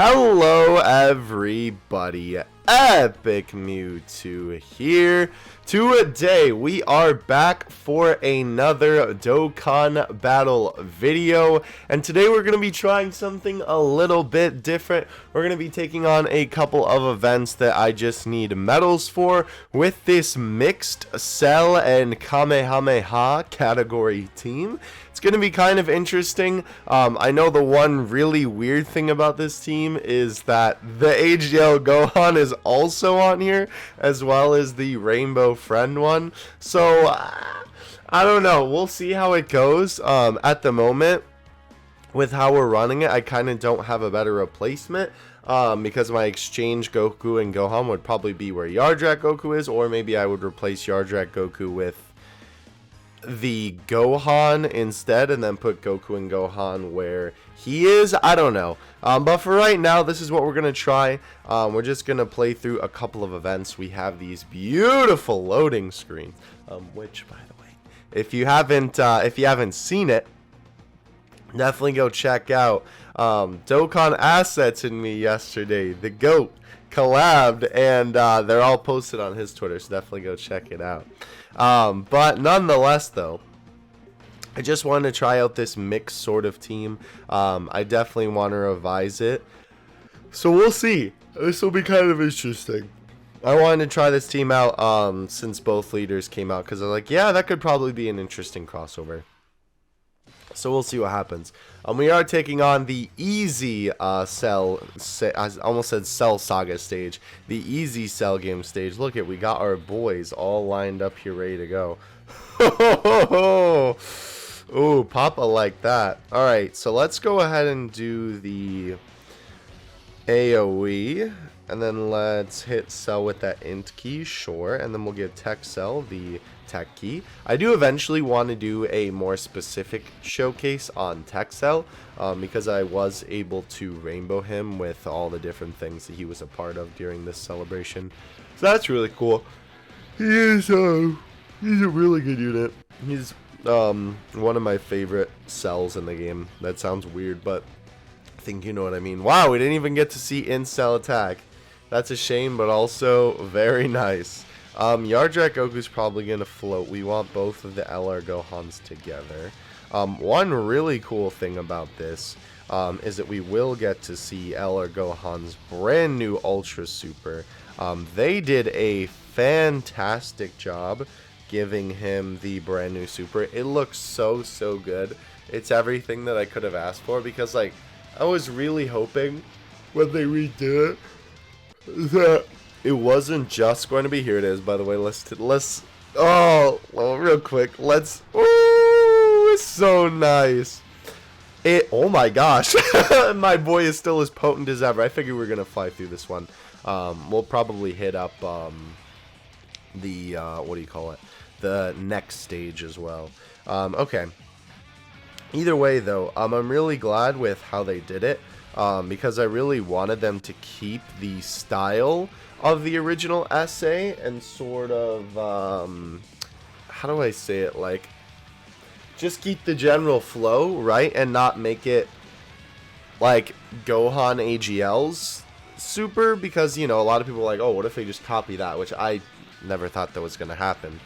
Hello everybody, Epic Mewtwo here. Today we are back for another Dokkan battle video, and today we're going to be trying something a little bit different. We're going to be taking on a couple of events that I just need medals for with this mixed Cell and Kamehameha category team. It's going to be kind of interesting. I know the one really weird thing about this team is that the HDL Gohan is also on here, as well as the Rainbow Friend one. So, I don't know. We'll see how it goes. At the moment, with how we're running it, I kind of don't have a better replacement. Because my exchange Goku and Gohan would probably be where Yardrat Goku is, or maybe I would replace Yardrat Goku with the Gohan instead and then put Goku and Gohan where he is. I don't know, but for right now this is what we're gonna try. We're just gonna play through a couple of events. We have these beautiful loading screens, which, by the way, if you haven't seen it, definitely go check out Dokkan Assets and me yesterday. The GOAT collabed, and they're all posted on his Twitter, so definitely go check it out. But nonetheless, though, I just wanted to try out this mixed sort of team. I definitely want to revise it, so we'll see. This will be kind of interesting. I wanted to try this team out since both leaders came out, because I'm like, yeah, that could probably be an interesting crossover. So we'll see what happens. We are taking on the easy Cell, I almost said Cell Saga stage, the easy Cell game stage. Look at, we got our boys all lined up here ready to go. Ooh, Papa like that. Alright, so let's go ahead and do the AoE, and then let's hit Cell with that int key, sure, and then we'll give Tech Cell the tech key. I do eventually want to do a more specific showcase on Tech Cell, because I was able to rainbow him with all the different things that he was a part of during this celebration. So that's really cool. He's a really good unit. He's one of my favorite cells in the game. That sounds weird, but I think you know what I mean. Wow, we didn't even get to see in-cell attack. That's a shame, but also very nice. Yardrat Goku's probably going to float. We want both of the LR Gohans together. One really cool thing about this is that we will get to see LR Gohan's brand new Ultra Super. They did a fantastic job giving him the brand new Super. It looks so good. It's everything that I could have asked for, because like I was really hoping when they redid it that it wasn't just going to be, here it is, by the way, let's oh, well, real quick, let's, ooh, it's so nice. Oh my gosh, my boy is still as potent as ever. I figured we were going to fly through this one. We'll probably hit up, the, what do you call it, the next stage as well. Okay. Either way, though, I'm really glad with how they did it, because I really wanted them to keep the style of the original essay and sort of, how do I say it, like, just keep the general flow, right, and not make it like Gohan AGL's Super, because, you know, a lot of people are like, oh, what if they just copy that, which I never thought that was going to happen,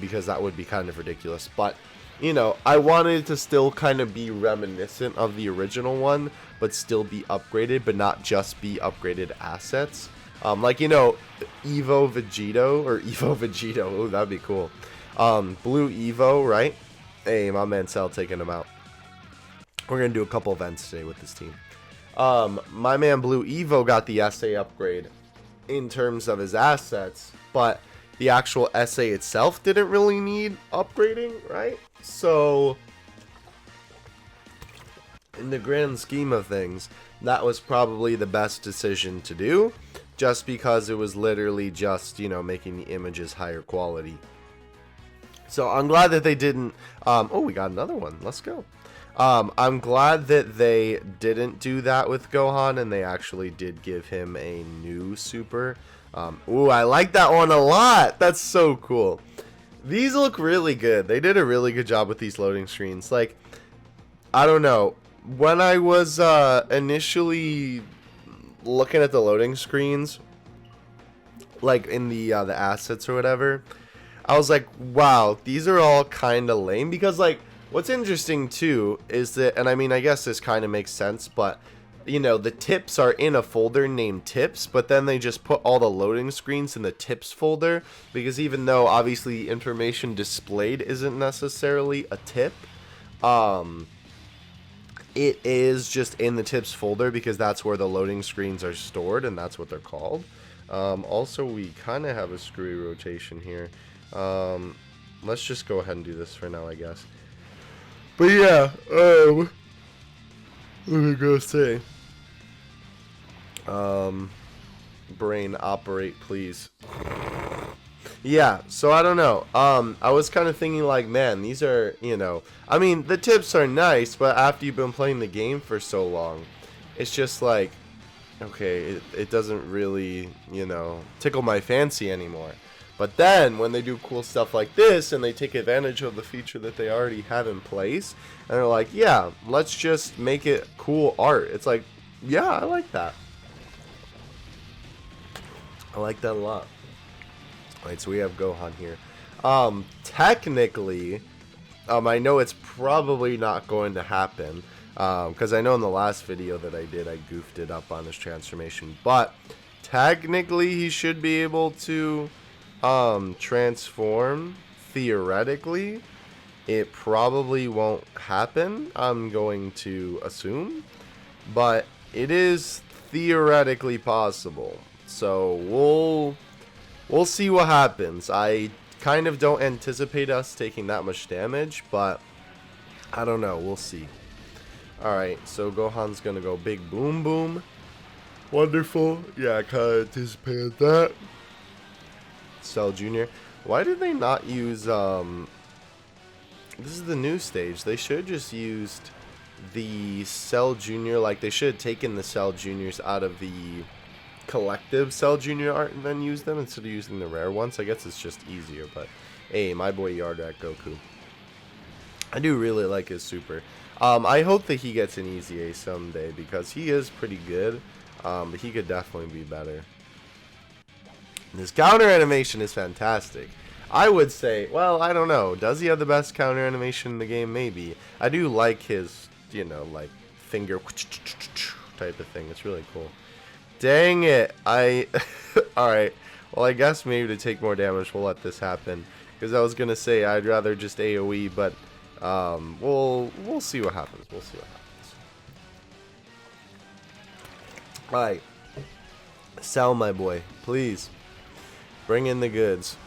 because that would be kind of ridiculous. But you know, I wanted it to still kind of be reminiscent of the original one, but still be upgraded, but not just be upgraded assets. Like, you know, Evo Vegito, oh, that'd be cool. Blue Evo, right? Hey, my man Cell taking him out. We're going to do a couple events today with this team. My man Blue Evo got the SA upgrade in terms of his assets, but the actual SA itself didn't really need upgrading, right? So, in the grand scheme of things, that was probably the best decision to do, just because it was literally just, you know, making the images higher quality. So, I'm glad that they didn't, oh, we got another one, let's go. I'm glad that they didn't do that with Gohan, and they actually did give him a new Super. Ooh, I like that one a lot, that's so cool. These look really good. They did a really good job with these loading screens. Like, I don't know. when I was initially looking at the loading screens, like in the assets or whatever, I was like, wow, these are all kind of lame. Because like, what's interesting too is that, and I mean, I guess this kind of makes sense, but you know, the tips are in a folder named tips, but then they just put all the loading screens in the tips folder, because even though obviously information displayed isn't necessarily a tip, it is just in the tips folder because that's where the loading screens are stored, and that's what they're called. Also, we kind of have a screwy rotation here. Let's just go ahead and do this for now, I guess. But yeah, what am I gonna say? Brain operate, please. Yeah, so I don't know. I was kind of thinking like, man, these are, you know, I mean, the tips are nice, but after you've been playing the game for so long, it's just like, okay, it doesn't really, you know, tickle my fancy anymore. But then when they do cool stuff like this and they take advantage of the feature that they already have in place, and they're like, yeah, let's just make it cool art. It's like, yeah, I like that. I like that a lot. Alright, so we have Gohan here. Technically, I know it's probably not going to happen, because I know in the last video that I did, I goofed it up on his transformation, but technically he should be able to transform. Theoretically, it probably won't happen, I'm going to assume, but it is theoretically possible. So we'll see what happens. I kind of don't anticipate us taking that much damage, but I don't know. We'll see. Alright, so Gohan's gonna go big boom boom. Wonderful. Yeah, I kind of anticipated that. Cell Jr. Why did they not use, this is the new stage. They should have just used the Cell Jr. Like, they should have taken the Cell Juniors out of the collective Cell Jr. art and then use them instead of using the rare ones. I guess it's just easier, but hey, my boy Yardrat Goku. I do really like his super. I hope that he gets an easy A someday because he is pretty good, but he could definitely be better. His counter animation is fantastic. I would say, well, I don't know. Does he have the best counter animation in the game? Maybe. I do like his, you know, like finger type of thing. It's really cool. Dang it. Alright. Well, I guess maybe to take more damage, we'll let this happen. Because I was going to say I'd rather just AoE, but we'll see what happens. We'll see what happens. Alright. Sell, my boy. Please. Bring in the goods.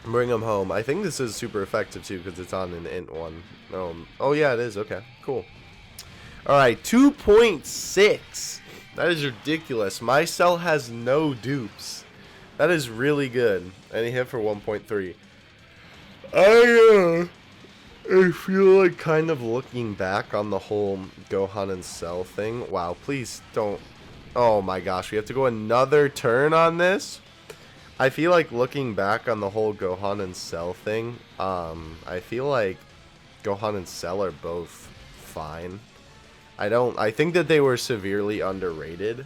Bring them home. I think this is super effective, too, because it's on an int one. Oh, yeah, it is. Okay, cool. Alright, 2.6. That is ridiculous. My cell has no dupes. That is really good. And he hit for 1.3. I feel like kind of looking back on the whole Gohan and Cell thing. Wow, please don't. Oh my gosh, we have to go another turn on this? I feel like looking back on the whole Gohan and Cell thing, I feel like Gohan and Cell are both fine. I think that they were severely underrated.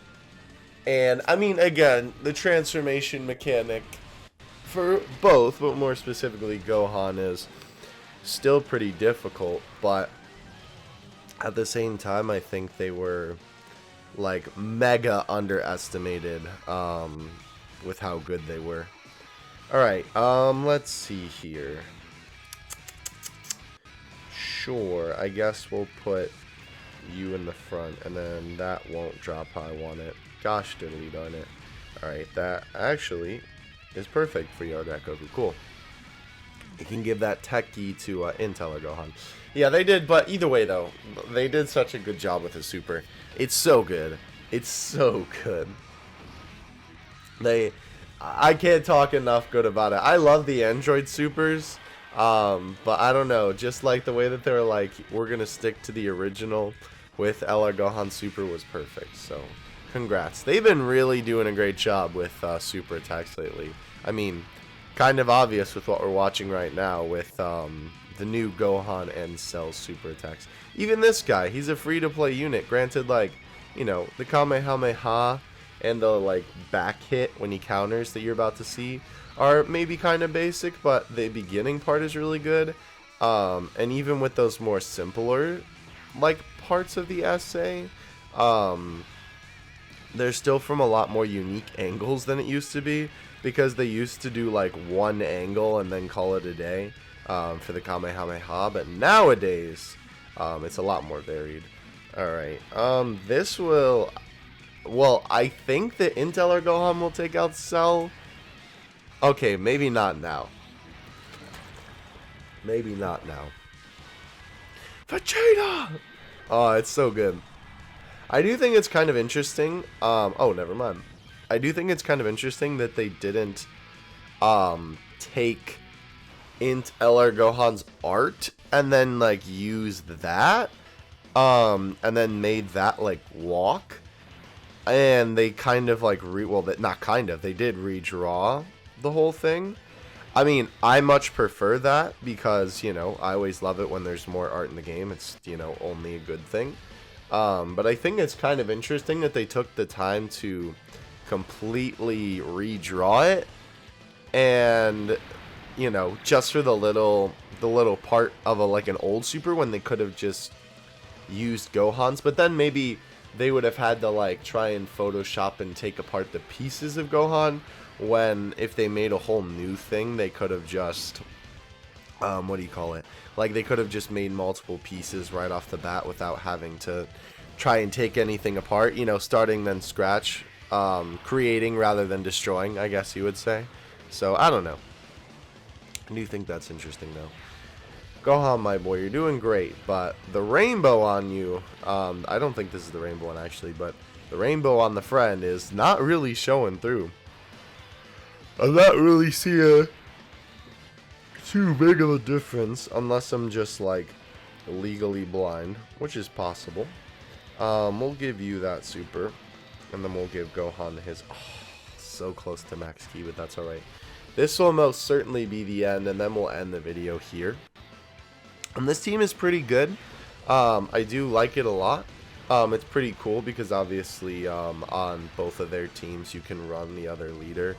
And, I mean, again, the transformation mechanic for both, but more specifically Gohan, is still pretty difficult. But at the same time, I think they were, like, mega underestimated with how good they were. Alright, let's see here. Sure, I guess we'll put you in the front, and then that won't drop how I want it. Gosh diddly darn it. Alright, that actually is perfect for Yardrat Goku. Cool. You can give that tech key to Intel or Gohan. Yeah, they did, but either way though, they did such a good job with his super. It's so good. It's so good. I can't talk enough good about it. I love the Android supers, but I don't know, just like the way that they're like, we're gonna stick to the original with LR Gohan Super was perfect. So congrats. They've been really doing a great job with super attacks lately. I mean, kind of obvious with what we're watching right now with the new Gohan and Cell super attacks. Even this guy, he's a free-to-play unit. Granted, like, you know, the Kamehameha and the, like, back hit when he counters that you're about to see are maybe kind of basic, but the beginning part is really good. And even with those more simpler, like, parts of the essay, they're still from a lot more unique angles than it used to be, because they used to do, like, one angle and then call it a day for the Kamehameha, but nowadays, it's a lot more varied. Alright, this will... Well, I think that Intel or Gohan will take out Cell. Okay, maybe not now. Maybe not now. Vegeta! Oh, it's so good. I do think it's kind of interesting. Oh, never mind. I do think it's kind of interesting that they didn't take Intel or Gohan's art and then, like, use that. And then made that, like, walk. And they kind of, like, they did redraw the whole thing. I mean, I much prefer that because, you know, I always love it when there's more art in the game. It's, you know, only a good thing. But I think it's kind of interesting that they took the time to completely redraw it. And, you know, just for the little part of like an old super when they could have just used Gohan's. But then maybe they would have had to, like, try and Photoshop and take apart the pieces of Gohan, when if they made a whole new thing, they could have just, what do you call it? Like, they could have just made multiple pieces right off the bat without having to try and take anything apart, you know, starting then scratch, creating rather than destroying, I guess you would say. So, I don't know. I do think that's interesting, though. Gohan, my boy, you're doing great, but the rainbow on you, I don't think this is the rainbow one, actually, but the rainbow on the friend is not really showing through. I'm not really seeing too big of a difference, unless I'm just, like, legally blind, which is possible. We'll give you that super, and then we'll give Gohan his, so close to max key, but that's alright. This will most certainly be the end, and then we'll end the video here. And this team is pretty good. I do like it a lot. It's pretty cool because obviously on both of their teams you can run the other leader.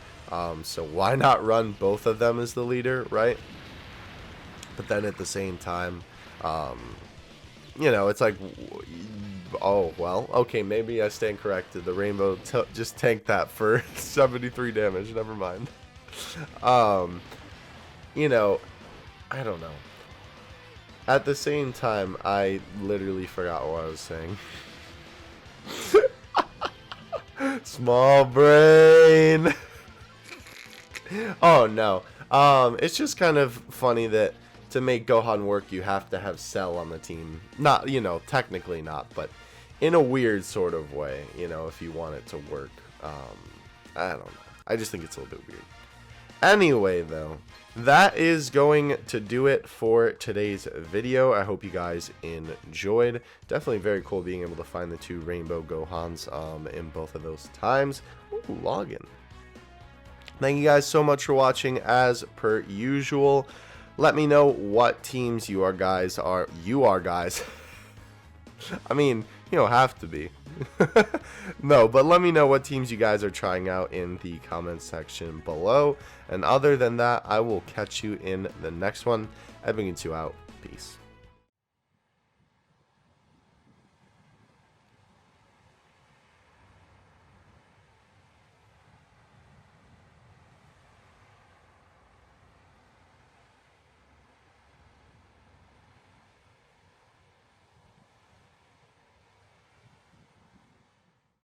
So why not run both of them as the leader, right? But then at the same time, you know, it's like, oh, well, okay, maybe I stand corrected. The rainbow just tanked that for 73 damage. Never mind. You know, I don't know. At the same time, I literally forgot what I was saying. Small brain. Oh, no. It's just kind of funny that to make Gohan work, you have to have Cell on the team. Not, you know, technically not, but in a weird sort of way, you know, if you want it to work. I don't know. I just think it's a little bit weird. Anyway, though, that is going to do it for today's video. I hope you guys enjoyed. Definitely very cool being able to find the two Rainbow Gohans in both of those times. Ooh, login. Thank you guys so much for watching as per usual. Let me know what teams you guys are. I mean, you don't have to be. No, but let me know what teams you guys are trying out in the comments section below. And other than that, I will catch you in the next one. Edwin2 out. Peace.